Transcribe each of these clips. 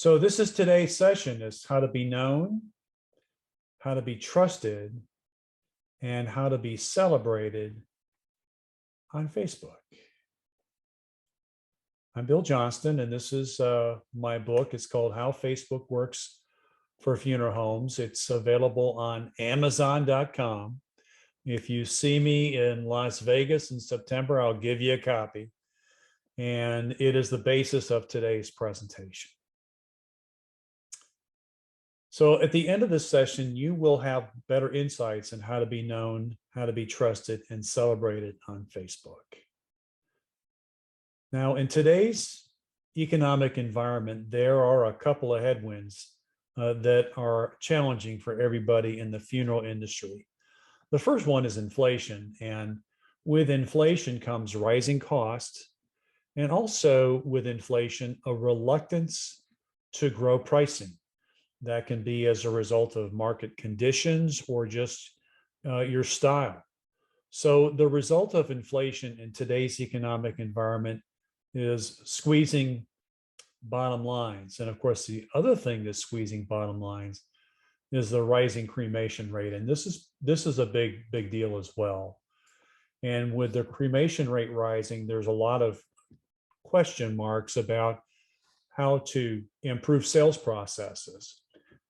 So this is today's session is how to be known, how to be trusted, and how to be celebrated on Facebook. I'm Bill Johnston, and this is my book. It's called How Facebook Works for Funeral Homes. It's available on Amazon.com. If you see me in Las Vegas in September, I'll give you a copy. And it is the basis of today's presentation. So at the end of this session, you will have better insights on how to be known, how to be trusted, and celebrated on Facebook. Now, in today's economic environment, there are a couple of headwinds that are challenging for everybody in the funeral industry. The first one is inflation, and with inflation comes rising costs, and also with inflation, a reluctance to grow pricing. That can be as a result of market conditions or just your style. So the result of inflation in today's economic environment is squeezing bottom lines. And of course, the other thing that's squeezing bottom lines is the rising cremation rate. And this is a big deal as well. And with the cremation rate rising, there's a lot of question marks about how to improve sales processes.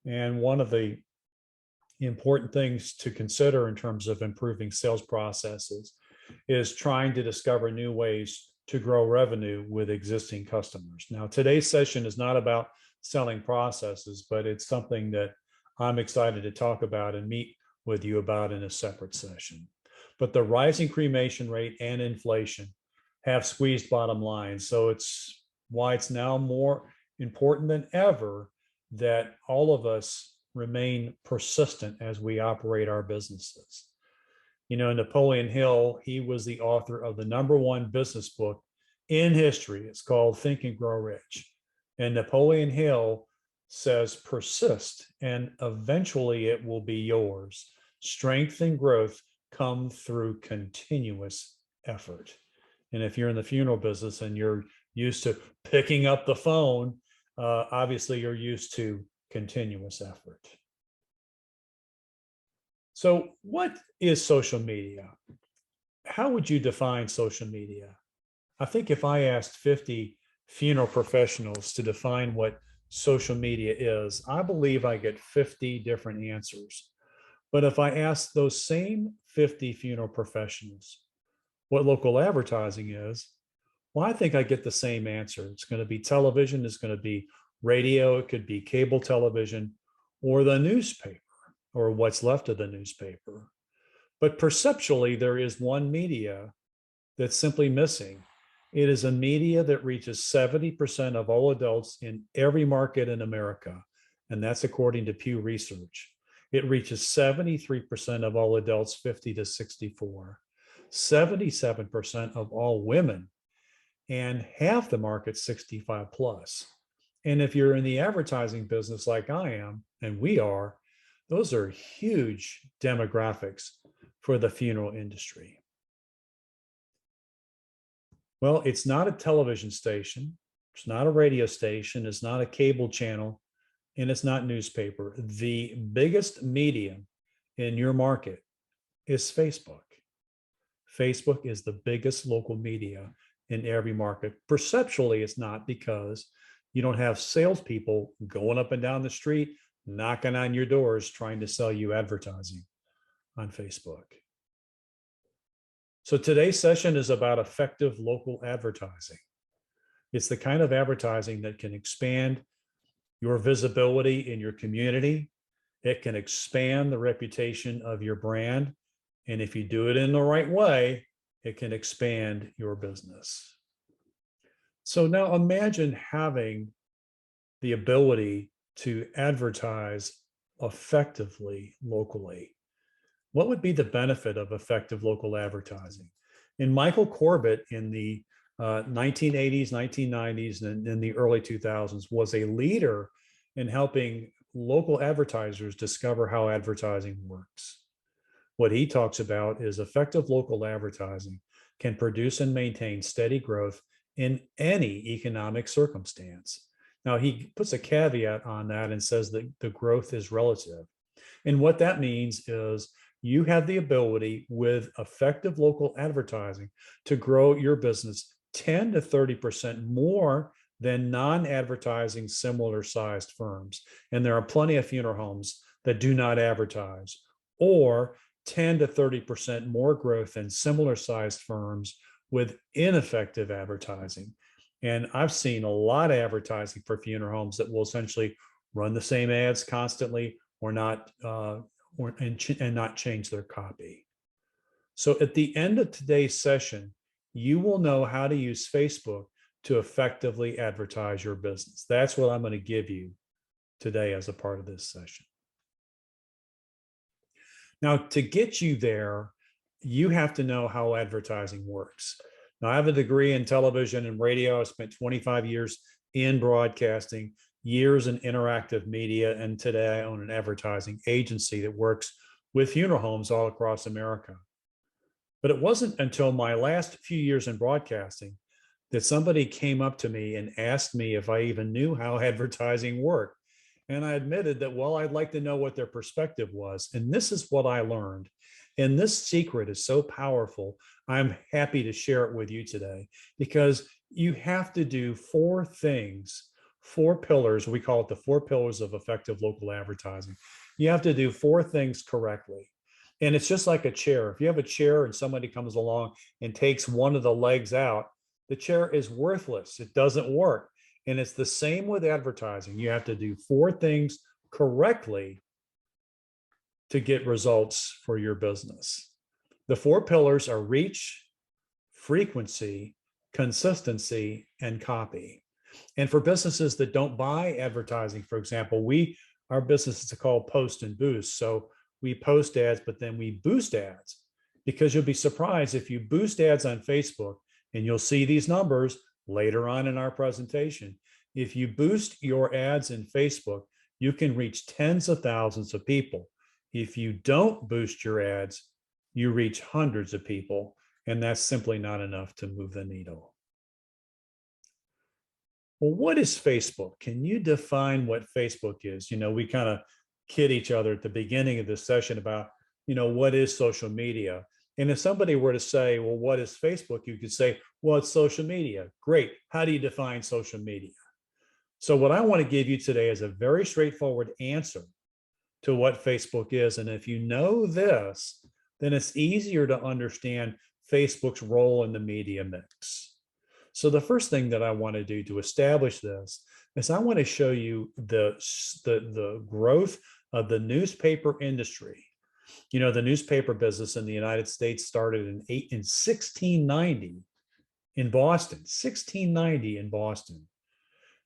And one of the important things to consider in terms of improving sales processes is trying to discover new ways to grow revenue with existing customers. Now, today's session is not about selling processes, but it's something that I'm excited to talk about and meet with you about in a separate session. But the rising cremation rate and inflation have squeezed bottom lines. So it's why it's now more important than ever that all of us remain persistent as we operate our businesses. You know, Napoleon Hill, he was the author of the #1 business book in history. It's called Think and Grow Rich. And Napoleon Hill says, persist, and eventually it will be yours. Strength and growth come through continuous effort. And if you're in the funeral business and you're used to picking up the phone, obviously you're used to continuous effort. So what is social media? How would you define social media? I think if I asked 50 funeral professionals to define what social media is, I believe I get 50 different answers. But if I ask those same 50 funeral professionals what local advertising is, well, I think I get the same answer. It's going to be television, it's going to be radio, it could be cable television, or the newspaper, or what's left of the newspaper. But perceptually, there is one media that's simply missing. It is a media that reaches 70% of all adults in every market in America, and that's according to Pew Research. It reaches 73% of all adults 50 to 64, 77% of all women, and half the market 65 plus. And if you're in the advertising business like I am, and we are, those are huge demographics for the funeral industry. Well, it's not a television station, it's not a radio station, it's not a cable channel, and it's not newspaper. The biggest medium in your market is Facebook. Facebook is the biggest local media in every market. Perceptually, it's not, because you don't have salespeople going up and down the street, knocking on your doors, trying to sell you advertising on Facebook. So today's session is about effective local advertising. It's the kind of advertising that can expand your visibility in your community. It can expand the reputation of your brand. And if you do it in the right way, it can expand your business. So now imagine having the ability to advertise effectively locally. What would be the benefit of effective local advertising? And Michael Corbett in the 1980s, 1990s, and in the early 2000s was a leader in helping local advertisers discover how advertising works. What he talks about is effective local advertising can produce and maintain steady growth in any economic circumstance. Now, he puts a caveat on that and says that the growth is relative. And what that means is you have the ability with effective local advertising to grow your business 10 to 30% more than non-advertising similar sized firms. And there are plenty of funeral homes that do not advertise, or 10 to 30% more growth than similar sized firms with ineffective advertising. And I've seen a lot of advertising for funeral homes that will essentially run the same ads constantly or not and not change their copy. So at the end of today's session, you will know how to use Facebook to effectively advertise your business. That's what I'm going to give you today as a part of this session. Now, to get you there, you have to know how advertising works. Now, I have a degree in television and radio. I spent 25 years in broadcasting, years in interactive media, and today I own an advertising agency that works with funeral homes all across America. But it wasn't until my last few years in broadcasting that somebody came up to me and asked me if I even knew how advertising worked. And I admitted that, well, I'd like to know what their perspective was. And this is what I learned. And this secret is so powerful. I'm happy to share it with you today, because you have to do four things, four pillars. We call it the four pillars of effective local advertising. You have to do four things correctly. And it's just like a chair. If you have a chair and somebody comes along and takes one of the legs out, the chair is worthless. It doesn't work. And it's the same with advertising. You have to do four things correctly to get results for your business. The four pillars are reach, frequency, consistency, and copy. And for businesses that don't buy advertising, for example, our business is called Post and Boost. So we post ads, but then we boost ads, because you'll be surprised if you boost ads on Facebook, and you'll see these numbers later on in our presentation. If you boost your ads in Facebook, you can reach tens of thousands of people. If you don't boost your ads, you reach hundreds of people, and that's simply not enough to move the needle. Well, what is Facebook? Can you define what Facebook is? We kind of kid each other at the beginning of this session about, what is social media? And if somebody were to say, well, what is Facebook? You could say, well, it's social media. Great. How do you define social media? So what I want to give you today is a very straightforward answer to what Facebook is. And if you know this, then it's easier to understand Facebook's role in the media mix. So the first thing that I want to do to establish this is I want to show you the growth of the newspaper industry. The newspaper business in the United States started in 1690 in Boston, 1690 in Boston.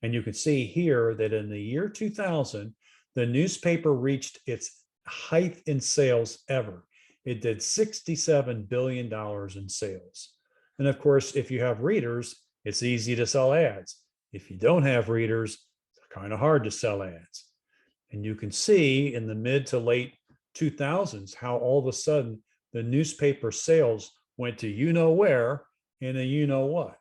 And you can see here that in the year 2000, the newspaper reached its height in sales ever. It did $67 billion in sales. And of course, if you have readers, it's easy to sell ads. If you don't have readers, it's kind of hard to sell ads. And you can see in the mid to late 2000s how all of a sudden the newspaper sales went to you know where and a you know what.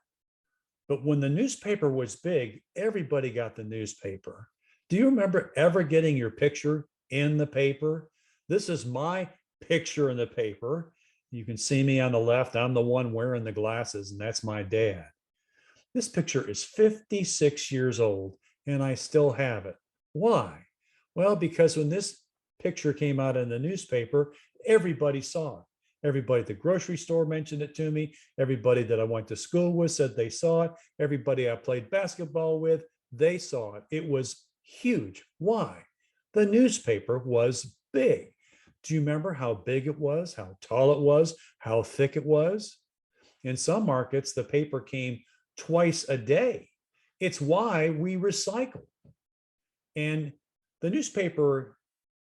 But when the newspaper was big, everybody got the newspaper. Do you remember ever getting your picture in the paper? This is my picture in the paper. You can see me on the left. I'm the one wearing the glasses, and that's my dad. This picture is 56 years old, and I still have it. Why? Well, because when this picture came out in the newspaper, everybody saw it. Everybody at the grocery store mentioned it to me. Everybody that I went to school with said they saw it. Everybody I played basketball with, they saw it. It was huge. Why? The newspaper was big. Do you remember how big it was, how tall it was, how thick it was? In some markets, the paper came twice a day. It's why we recycle. And the newspaper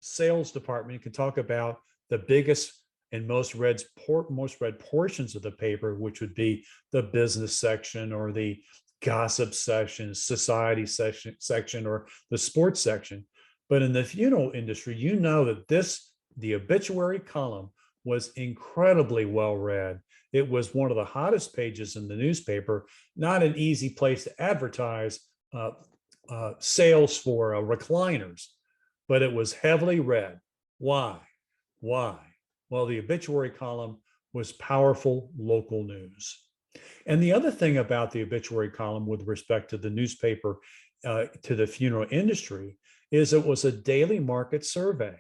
sales department can talk about the biggest and most read portions of the paper, which would be the business section or the gossip section, society section, or the sports section. But in the funeral industry, you know that the obituary column was incredibly well read. It was one of the hottest pages in the newspaper, not an easy place to advertise sales for recliners, but it was heavily read. Why? Why? Well, the obituary column was powerful local news. And the other thing about the obituary column with respect to the newspaper, to the funeral industry, is it was a daily market survey.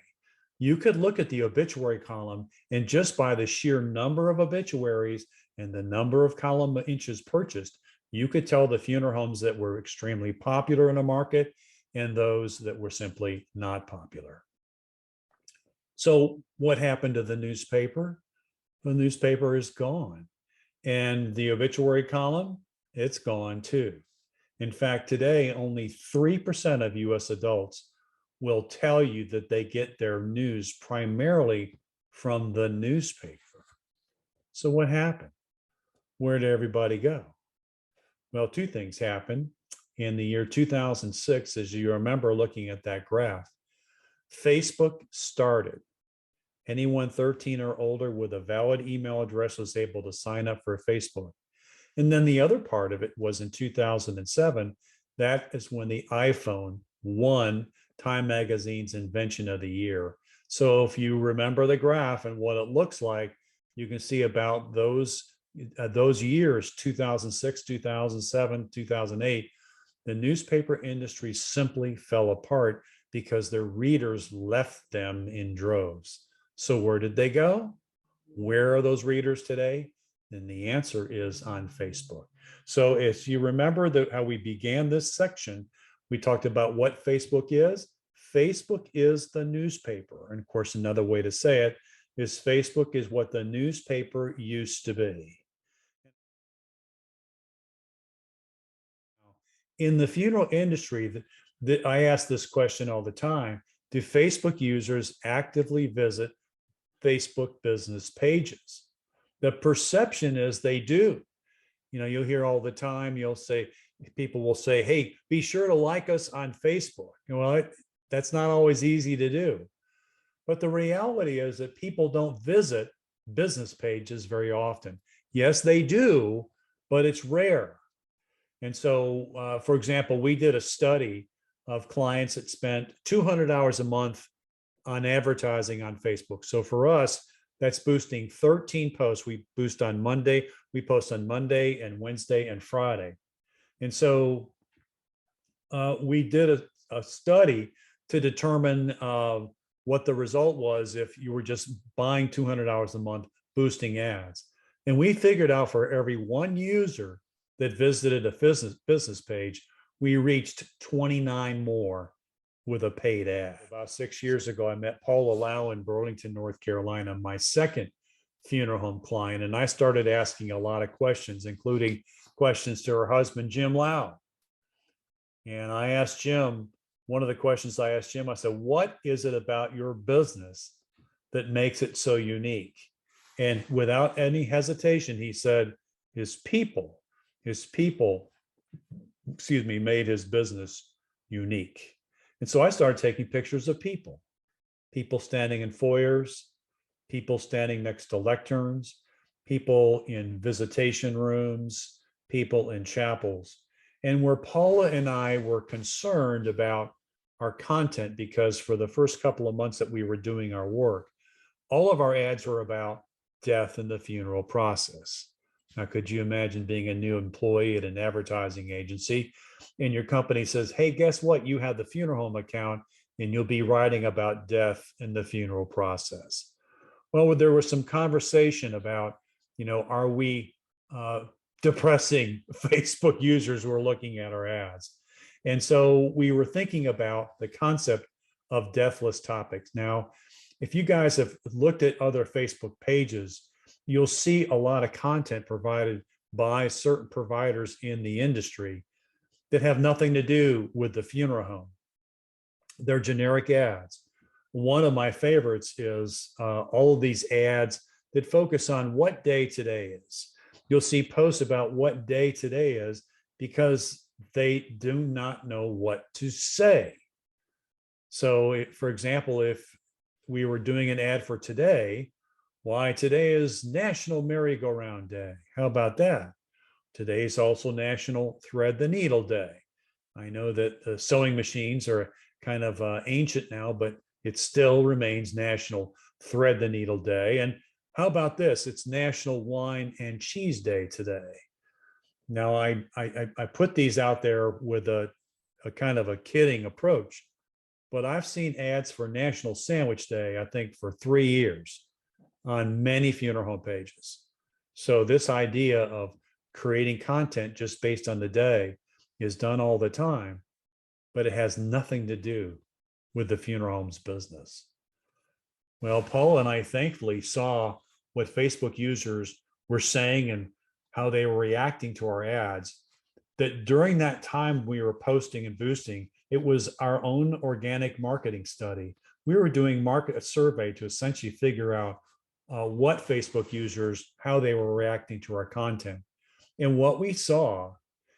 You could look at the obituary column, and just by the sheer number of obituaries and the number of column inches purchased, you could tell the funeral homes that were extremely popular in a market and those that were simply not popular. So what happened to the newspaper? The newspaper is gone. And the obituary column, it's gone too. In fact, today, only 3% of US adults will tell you that they get their news primarily from the newspaper. So what happened? Where did everybody go? Well, two things happened. In the year 2006, as you remember looking at that graph, Facebook started. Anyone 13 or older with a valid email address was able to sign up for Facebook. And then the other part of it was in 2007, that is when the iPhone won Time Magazine's Invention of the Year. So if you remember the graph and what it looks like, you can see about those years, 2006, 2007, 2008, the newspaper industry simply fell apart because their readers left them in droves. So where did they go? Where are those readers today? And the answer is on Facebook. So if you remember how we began this section, we talked about what Facebook is. Facebook is the newspaper. And of course, another way to say it is Facebook is what the newspaper used to be. In the funeral industry, I ask this question all the time: do Facebook users actively visit Facebook business pages? The perception is they do. You know, you'll hear all the time, people will say, hey, be sure to like us on Facebook. Well, that's not always easy to do. But the reality is that people don't visit business pages very often. Yes, they do, but it's rare. And so, for example, we did a study of clients that spent 200 hours a month on advertising on Facebook. So for us, that's boosting 13 posts. We boost on Monday. We post on Monday and Wednesday and Friday. And so we did a study to determine what the result was if you were just buying 200 hours a month boosting ads. And we figured out for every one user that visited a business page, we reached 29 more with a paid ad. About 6 years ago, I met Paula Lau in Burlington, North Carolina, my second funeral home client, and I started asking a lot of questions, including questions to her husband, Jim Lau. And I asked Jim, one of the questions I asked Jim, I said, what is it about your business that makes it so unique? And without any hesitation, he said, his people, made his business unique. And so I started taking pictures of people standing in foyers, people standing next to lecterns, people in visitation rooms, people in chapels. And where Paula and I were concerned about our content, because for the first couple of months that we were doing our work, all of our ads were about death and the funeral process. Now, could you imagine being a new employee at an advertising agency and your company says, hey, guess what? You have the funeral home account and you'll be writing about death and the funeral process. Well, there was some conversation about, are we depressing Facebook users who are looking at our ads? And so we were thinking about the concept of deathless topics. Now, if you guys have looked at other Facebook pages, you'll see a lot of content provided by certain providers in the industry that have nothing to do with the funeral home. They're generic ads. One of my favorites is all of these ads that focus on what day today is. You'll see posts about what day today is because they do not know what to say. So, for example, if we were doing an ad for today, why today is National Merry-Go-Round Day. How about that? Today is also National Thread the Needle Day. I know that the sewing machines are kind of ancient now, but it still remains National Thread the Needle Day. And how about this? It's National Wine and Cheese Day today. Now, I put these out there with a kind of a kidding approach, but I've seen ads for National Sandwich Day, I think, for 3 years on many funeral home pages. So this idea of creating content just based on the day is done all the time, but it has nothing to do with the funeral home's business. Well, Paul and I thankfully saw what Facebook users were saying and how they were reacting to our ads, that during that time we were posting and boosting, it was our own organic marketing study. We were doing market a survey to essentially figure out what Facebook users, how they were reacting to our content. And what we saw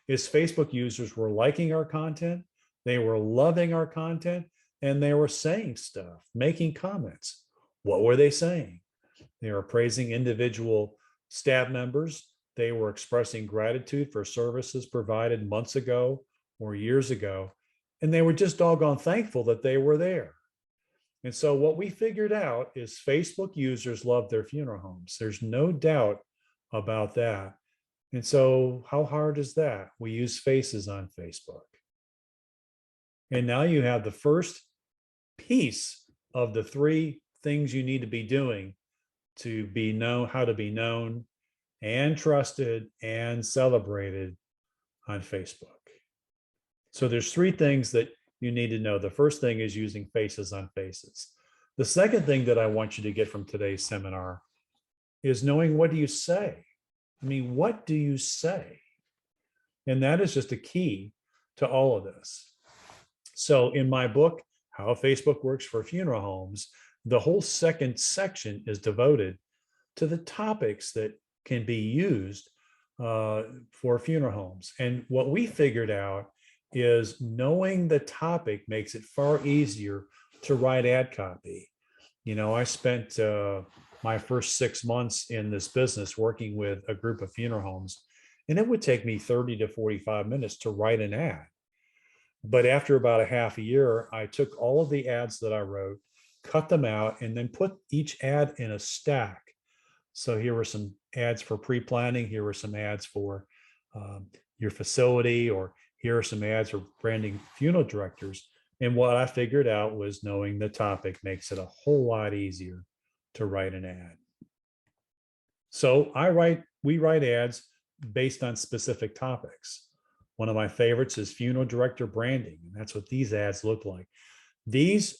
is Facebook users were liking our content, they were loving our content, and they were saying stuff, making comments. What were they saying? They were praising individual staff members. They were expressing gratitude for services provided months ago or years ago. And they were just doggone thankful that they were there. And so what we figured out is Facebook users love their funeral homes. There's no doubt about that. And so how hard is that? We use faces on Facebook. And now you have the first piece of the 3 things you need to be doing to be known, how to be known and trusted and celebrated on Facebook. So there's 3 things that you need to know. The first thing is using faces on faces. The second thing that I want you to get from today's seminar is knowing, what do you say? I mean, what do you say? And that is just a key to all of this. So in my book, How Facebook Works for Funeral Homes, the whole second section is devoted to the topics that can be used for funeral homes. And what we figured out is knowing the topic makes it far easier to write ad copy. You know, I spent my first 6 months in this business working with a group of funeral homes, and it would take me 30 to 45 minutes to write an ad. But after about a half a year, I took all of the ads that I wrote, cut them out, and then put each ad in a stack. So here were some ads for pre-planning. Here were some ads for your facility, or here are some ads for branding funeral directors. And what I figured out was knowing the topic makes it a whole lot easier to write an ad. So we write ads based on specific topics. One of my favorites is funeral director branding, and that's what these ads look like. These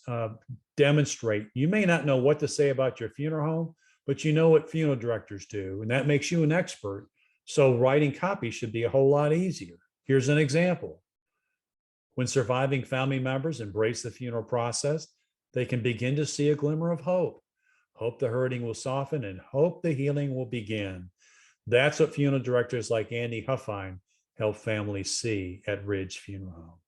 demonstrate, you may not know what to say about your funeral home, but you know what funeral directors do, and that makes you an expert. So writing copy should be a whole lot easier. Here's an example. When surviving family members embrace the funeral process, they can begin to see a glimmer of hope. Hope the hurting will soften and hope the healing will begin. That's what funeral directors like Andy Huffine help families see at Ridge Funeral Home.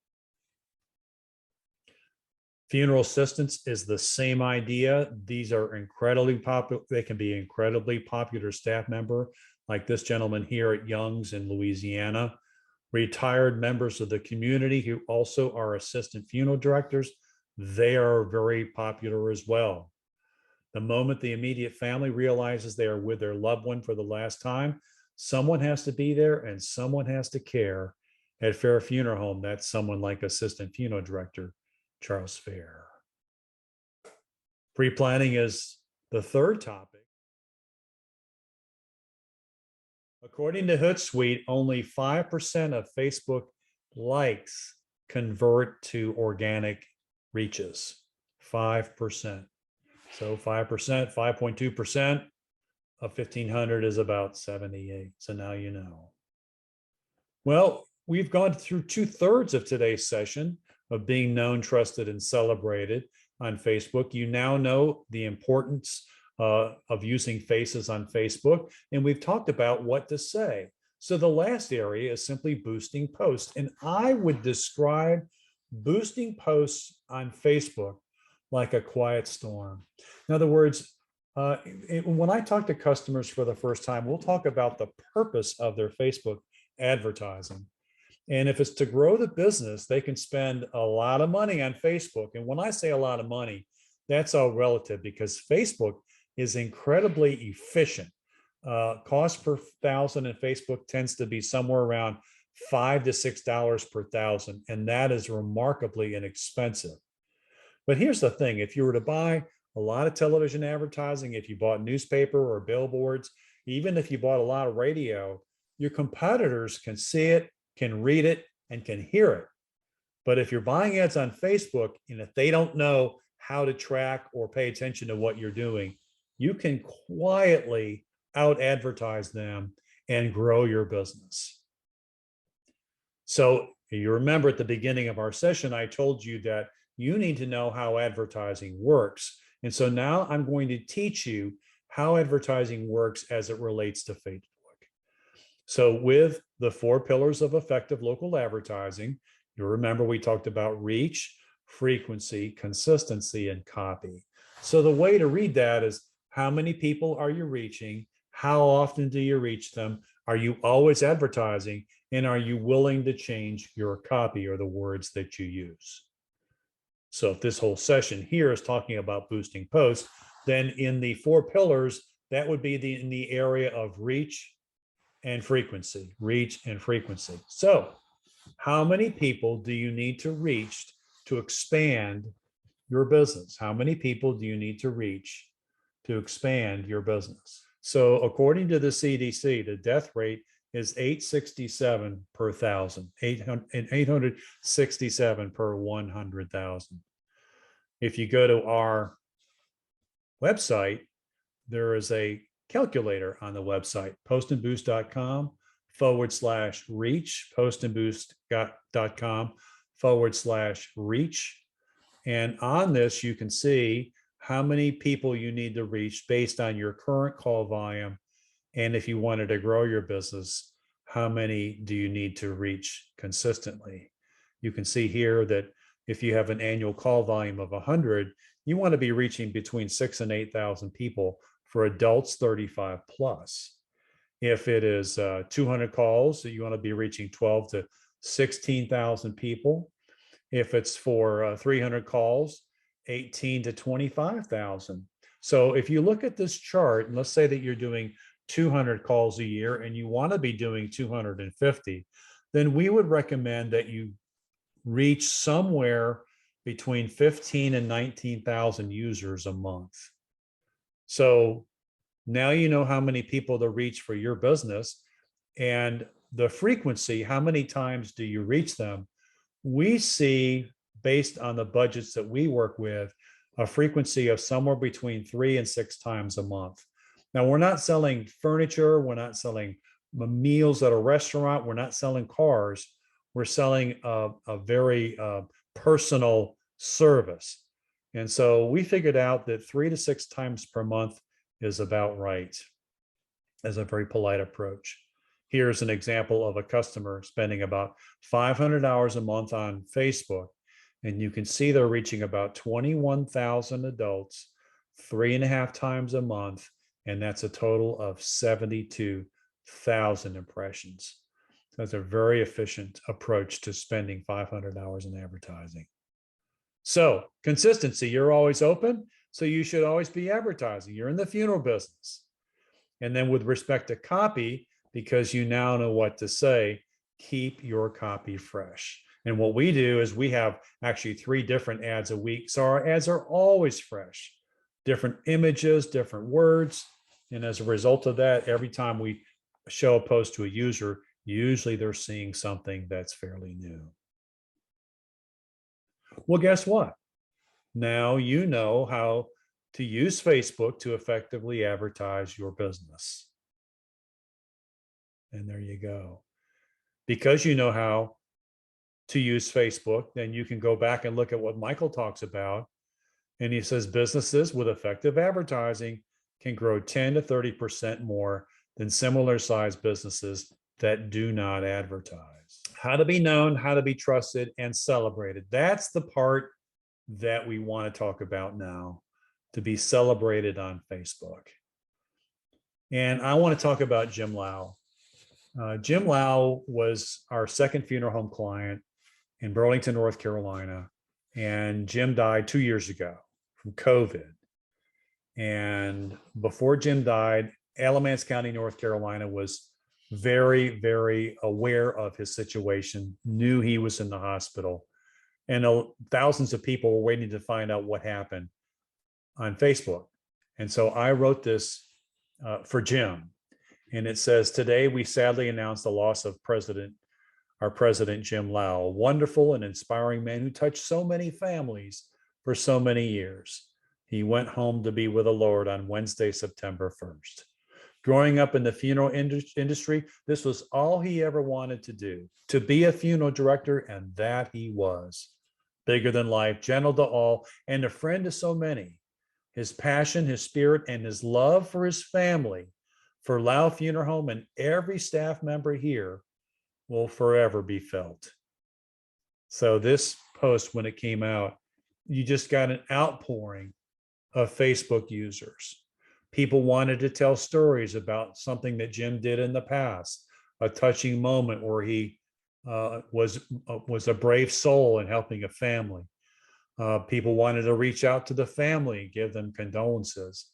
Funeral assistants is the same idea. These are incredibly popular. They can be incredibly popular staff member, like this gentleman here at Young's in Louisiana. Retired members of the community who also are assistant funeral directors, they are very popular as well. The moment the immediate family realizes they are with their loved one for the last time, someone has to be there and someone has to care. At Fair Funeral Home, that's someone like assistant funeral director Charles Fair. Pre-planning is the third topic. According to Hootsuite, only 5% of Facebook likes convert to organic reaches. 5%. So 5%, 5.2% of 1,500 is about 78. So now you know. Well, we've gone through 2/3 of today's session of being known, trusted, and celebrated on Facebook. You now know the importance of using faces on Facebook, and we've talked about what to say. So the last area is simply boosting posts, and I would describe boosting posts on Facebook like a quiet storm. In other words, when I talk to customers for the first time, we'll talk about the purpose of their Facebook advertising. And if it's to grow the business, they can spend a lot of money on Facebook. And when I say a lot of money, that's all relative because Facebook is incredibly efficient. Cost per thousand in Facebook tends to be somewhere around $5 to $6 per thousand, and that is remarkably inexpensive. But here's the thing: if you were to buy a lot of television advertising, if you bought newspaper or billboards, even if you bought a lot of radio, your competitors can see it, can read it, and can hear it. But if you're buying ads on Facebook and if they don't know how to track or pay attention to what you're doing, you can quietly out advertise them and grow your business. So you remember at the beginning of our session, I told you that you need to know how advertising works. And so now I'm going to teach you how advertising works as it relates to Facebook. So with the 4 pillars of effective local advertising, you remember we talked about reach, frequency, consistency, and copy. So the way to read that is, how many people are you reaching? How often do you reach them? Are you always advertising? And are you willing to change your copy or the words that you use? So if this whole session here is talking about boosting posts, then in the 4 pillars, that would be in the area of reach and frequency, reach and frequency. So how many people do you need to reach to expand your business? How many people do you need to reach to expand your business? So according to the CDC, the death rate is 867 per thousand, 867 per 100,000. If you go to our website, there is a calculator on the website, postandboost.com/reach, postandboost.com/reach. And on this, you can see how many people you need to reach based on your current call volume. And if you wanted to grow your business, how many do you need to reach consistently? You can see here that if you have an annual call volume of 100, you want to be reaching between 6,000 and 8,000 people for adults 35 plus. If it is 200 calls, you want to be reaching 12 to 16,000 people. If it's for 300 calls, 18 to 25,000. So if you look at this chart, and let's say that you're doing 200 calls a year and you want to be doing 250, then we would recommend that you reach somewhere between 15 and 19,000 users a month. So now you know how many people to reach for your business, and the frequency, how many times do you reach them? We see, based on the budgets that we work with, a frequency of somewhere between 3 and 6 times a month. Now, we're not selling furniture. We're not selling meals at a restaurant. We're not selling cars. We're selling a very personal service. And so we figured out that 3 to 6 times per month is about right, as a very polite approach. Here's an example of a customer spending about $500 a month on Facebook. And you can see they're reaching about 21,000 adults 3.5 times a month. And that's a total of 72,000 impressions. So that's a very efficient approach to spending $500 in advertising. So consistency, you're always open. So you should always be advertising. You're in the funeral business. And then with respect to copy, because you now know what to say, keep your copy fresh. And what we do is we have actually 3 different ads a week. So our ads are always fresh, different images, different words. And as a result of that, every time we show a post to a user, usually they're seeing something that's fairly new. Well, guess what? Now you know how to use Facebook to effectively advertise your business. And there you go. Because you know how to use Facebook, then you can go back and look at what Michael talks about. And he says businesses with effective advertising can grow 10 to 30% more than similar sized businesses that do not advertise. How to be known, how to be trusted and celebrated. That's the part that we want to talk about now, to be celebrated on Facebook. And I want to talk about Jim Lau. Jim Lau was our second funeral home client in Burlington, North Carolina. And Jim died 2 years ago from COVID. And before Jim died, Alamance County, North Carolina was very, very aware of his situation, knew he was in the hospital. And thousands of people were waiting to find out what happened on Facebook. And so I wrote this for Jim. And it says, today we sadly announce the loss of our president, Jim Lau, a wonderful and inspiring man who touched so many families for so many years. He went home to be with the Lord on Wednesday, September 1st. Growing up in the funeral industry, this was all he ever wanted to do, to be a funeral director, and that he was. Bigger than life, gentle to all, and a friend to so many. His passion, his spirit, and his love for his family, for Lau Funeral Home and every staff member here will forever be felt. So this post, when it came out, you just got an outpouring of Facebook users. People wanted to tell stories about something that Jim did in the past, a touching moment where he was a brave soul in helping a family. People wanted to reach out to the family, give them condolences.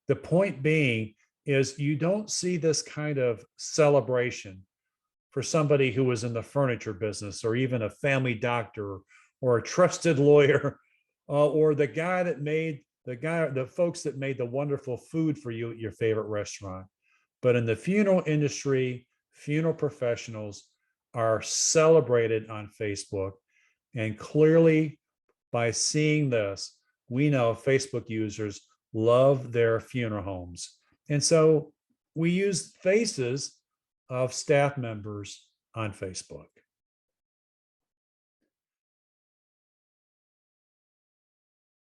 The point being is you don't see this kind of celebration for somebody who was in the furniture business, or even a family doctor, or a trusted lawyer, or the folks that made the wonderful food for you at your favorite restaurant. But in the funeral industry, funeral professionals are celebrated on Facebook. And clearly, by seeing this, we know Facebook users love their funeral homes. And so we use faces of staff members on Facebook.